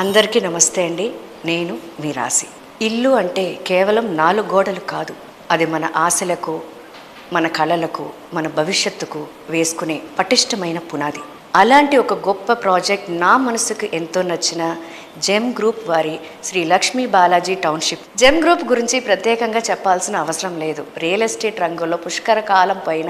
అందరికీ నమస్తే అండి. నేను మీ రాశి. ఇల్లు అంటే కేవలం 4 గోడలు కాదు. అది మన ఆశలకు, మన కళలకు, మన భవిష్యత్తుకు వేసుకునే పటిష్టమైన పునాది. అలాంటి ఒక గొప్ప ప్రాజెక్ట్ నా మనసుకు ఎంతో నచ్చిన జెమ్ గ్రూప్ వారి Sri Lakshmi Balaji township. Gem group గురించి ప్రత్యేకంగా చెప్పాల్సిన అవసరం లేదు. రియల్ ఎస్టేట్ రంగంలో పుష్కర కాలం పైన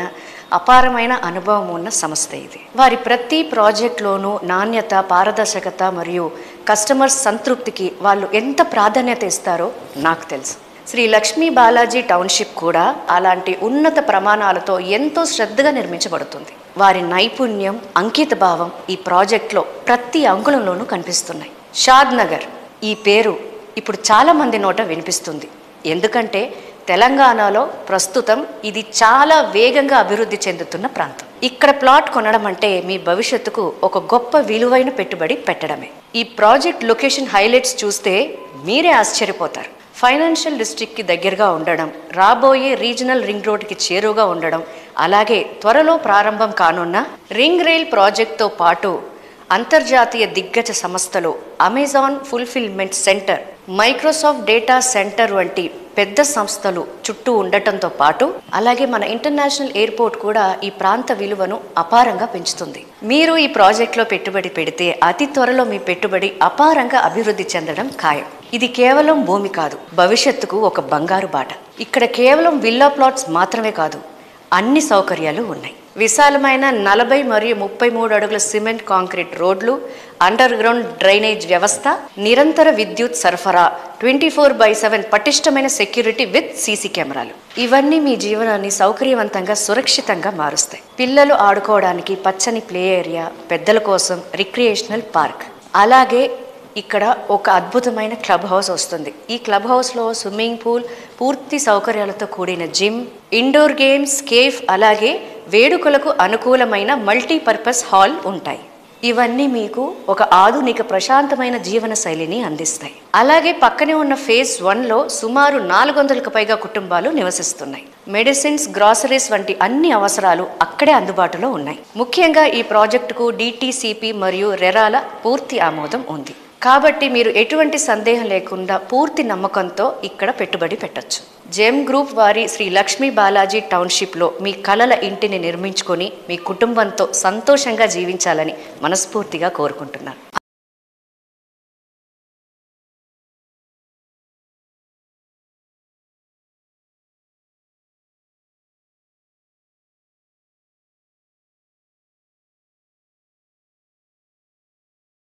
అపారమైన అనుభవం ఉన్న సంస్థ ఇది. వారి ప్రతి ప్రాజెక్ట్లోనూ నాణ్యత, పారదర్శకత మరియు కస్టమర్ సంతృప్తికి వాళ్ళు ఎంత ప్రాధాన్యత ఇస్తారో నాకు తెలుసు. శ్రీ లక్ష్మీ బాలాజీ టౌన్షిప్ కూడా అలాంటి ఉన్నత ప్రమాణాలతో ఎంతో శ్రద్ధగా నిర్మించబడుతుంది. వారి నైపుణ్యం, అంకిత భావం ఈ ప్రాజెక్ట్లో ప్రతి అంగుళంలోనూ కనిపిస్తున్నాయి. షాద్ నగర్ ఈ పేరు ఇప్పుడు చాలామంది నోట వినిపిస్తుంది. ఎందుకంటే తెలంగాణలో ప్రస్తుతం ఇది చాలా వేగంగా అభివృద్ధి చెందుతున్న ప్రాంతం. ఇక్కడ ప్లాట్ కొనడం అంటే మీ భవిష్యత్తుకు ఒక గొప్ప విలువైన పెట్టుబడి పెట్టడమే. ఈ ప్రాజెక్ట్ లొకేషన్ హైలైట్స్ చూస్తే మీరే ఆశ్చర్యపోతారు. ఫైనాన్షియల్ డిస్ట్రిక్ట్కి దగ్గరగా ఉండడం, రాబోయే రీజనల్ రింగ్ రోడ్కి చేరువగా ఉండడం, అలాగే త్వరలో ప్రారంభం కానున్న రింగ్ రైల్ ప్రాజెక్ట్తో పాటు అంతర్జాతీయ దిగ్గజ సంస్థలు Amazon fulfilment centre, Microsoft data centre వంటి పెద్ద సంస్థలు చుట్టూ ఉండటంతో పాటు అలాగే మన ఇంటర్నేషనల్ ఎయిర్పోర్ట్ కూడా ఈ ప్రాంత విలువను అపారంగా పెంచుతుంది. మీరు ఈ ప్రాజెక్ట్లో పెట్టుబడి పెడితే అతి త్వరలో మీ పెట్టుబడి అపారంగా అభివృద్ధి చెందడం ఖాయం. ఇది కేవలం భూమి కాదు, భవిష్యత్తుకు ఒక బంగారు బాట. ఇక్కడ కేవలం విల్లా ప్లాట్స్ మాత్రమే కాదు, అన్ని సౌకర్యాలు ఉన్నాయి. విశాలమైన 40 మరియు 33 అడుగుల సిమెంట్ కాంక్రీట్ రోడ్లు, అండర్ గ్రౌండ్ డ్రైనేజ్ వ్యవస్థ, నిరంతర విద్యుత్ సరఫరా, 24/7 పటిష్టమైన సెక్యూరిటీ విత్ సీసీ కెమెరాలు. ఇవన్నీ మీ జీవనాన్ని సౌకర్యవంతంగా, సురక్షితంగా మారుస్తాయి. పిల్లలు ఆడుకోవడానికి పచ్చని ప్లే ఏరియా, పెద్దల కోసం రిక్రియేషనల్ పార్క్, అలాగే ఇక్కడ ఒక అద్భుతమైన క్లబ్ హౌస్ వస్తుంది. ఈ క్లబ్ హౌస్లో స్విమ్మింగ్ పూల్, పూర్తి సౌకర్యాలతో కూడిన జిమ్, ఇండోర్ గేమ్స్, కేఫ్, అలాగే వేడుకలకు అనుకూలమైన మల్టీపర్పస్ హాల్ ఉంటాయి. ఇవన్నీ మీకు ఒక ఆధునిక ప్రశాంతమైన జీవన శైలిని అందిస్తాయి. అలాగే పక్కనే ఉన్న ఫేజ్ 1లో సుమారు 400కు పైగా కుటుంబాలు నివసిస్తున్నాయి. మెడిసిన్స్, గ్రాసరీస్ వంటి అన్ని అవసరాలు అక్కడే అందుబాటులో ఉన్నాయి. ముఖ్యంగా ఈ ప్రాజెక్టుకు డిటిసిపి మరియు రెరాల పూర్తి ఆమోదం ఉంది. కాబట్టి మీరు ఎటువంటి సందేహం లేకుండా పూర్తి నమ్మకంతో ఇక్కడ పెట్టుబడి పెట్టొచ్చు. జెమ్ గ్రూప్ వారి శ్రీ లక్ష్మీ బాలాజీ టౌన్షిప్లో మీ కలల ఇంటిని నిర్మించుకొని మీ కుటుంబంతో సంతోషంగా జీవించాలని మనస్ఫూర్తిగా కోరుకుంటున్నాను.